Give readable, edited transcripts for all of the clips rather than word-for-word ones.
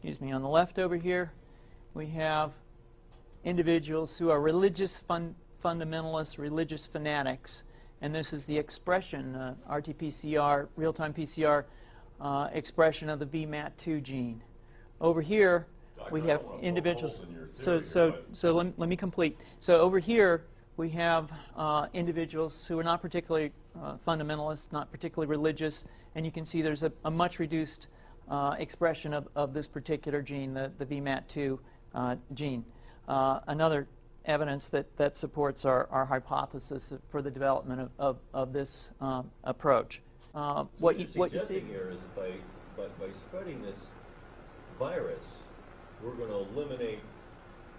excuse me, on the left over here, we have individuals who are religious fundamentalists, religious fanatics, and this is the expression, RT-PCR, real-time PCR expression of the VMAT2 gene. Over here, we have individuals. So let me complete. So over here, we have individuals who are not particularly fundamentalist, not particularly religious, and you can see there's a much reduced expression of this particular gene, the VMAT2 gene. Another evidence that supports our hypothesis for the development of this approach. What you see here is by spreading this virus, we're going to eliminate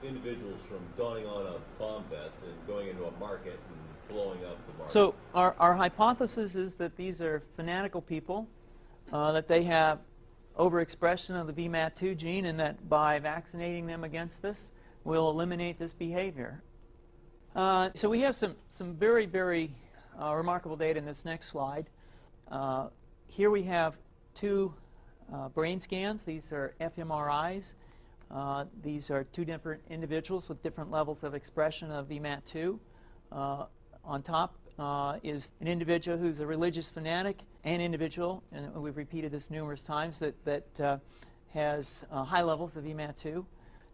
individuals from donning on a bomb vest and going into a market and blowing up the market. So our hypothesis is that these are fanatical people, that they have overexpression of the VMAT2 gene, and that by vaccinating them against this, we'll eliminate this behavior. So we have some very, very remarkable data in this next slide. Here we have two brain scans. These are fMRIs. These are two different individuals with different levels of expression of VMAT2. On top is an individual who's a religious fanatic, an individual, and we've repeated this numerous times, that has high levels of VMAT2.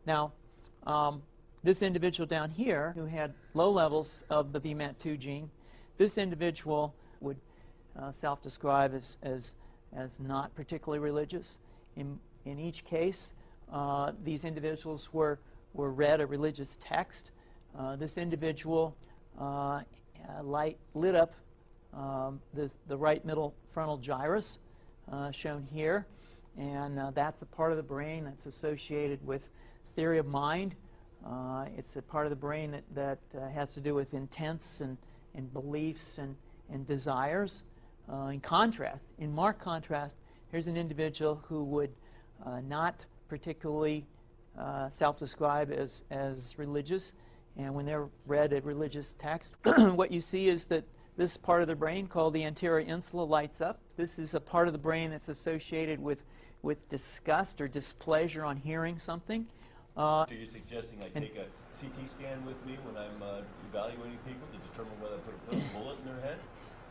Now, this individual down here who had low levels of the VMAT2 gene, this individual would self-describe as not particularly religious. In each case, these individuals were read a religious text. This individual lit up the right middle frontal gyrus, shown here, and that's a part of the brain that's associated with theory of mind. It's a part of the brain that has to do with intents and beliefs and desires. In marked contrast, here's an individual who would not particularly self-describe as religious, and when they're read a religious text, what you see is that this part of the brain called the anterior insula lights up. This is a part of the brain that's associated with disgust or displeasure on hearing something. So you're suggesting I take a CT scan with me when I'm evaluating people to determine whether I put a bullet in their head?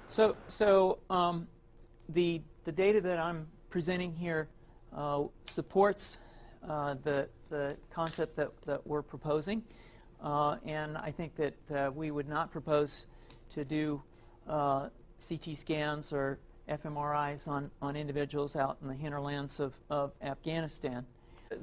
So the data that I'm presenting here supports the concept that we're proposing, and I think that we would not propose to do CT scans or fMRIs on individuals out in the hinterlands of Afghanistan.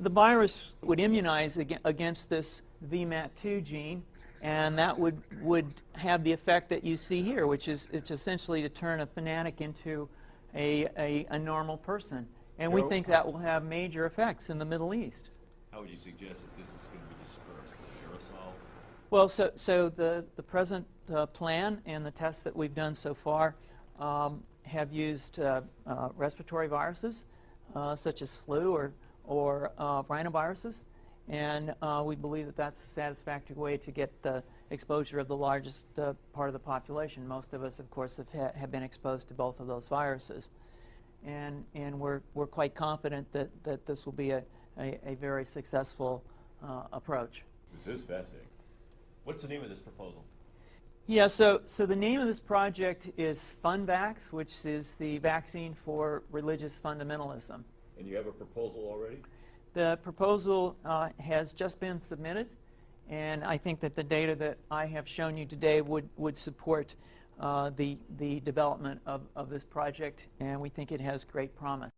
The virus would immunize against this VMAT2 gene, and that would have the effect that you see here, which is it's essentially to turn a fanatic into a normal person. And we think that will have major effects in the Middle East. How would you suggest that this is going to be dispersed? Aerosol? Well, so the present plan and the tests that we've done so far have used respiratory viruses, such as flu or rhinoviruses, and we believe that that's a satisfactory way to get the exposure of the largest part of the population. Most of us, of course, have been exposed to both of those viruses, and we're quite confident that this will be a very successful approach. This is fascinating. What's the name of this proposal? Yeah, so the name of this project is FunVax, which is the vaccine for religious fundamentalism. And you have a proposal already? The proposal has just been submitted, and I think that the data that I have shown you today would support the development of this project, and we think it has great promise.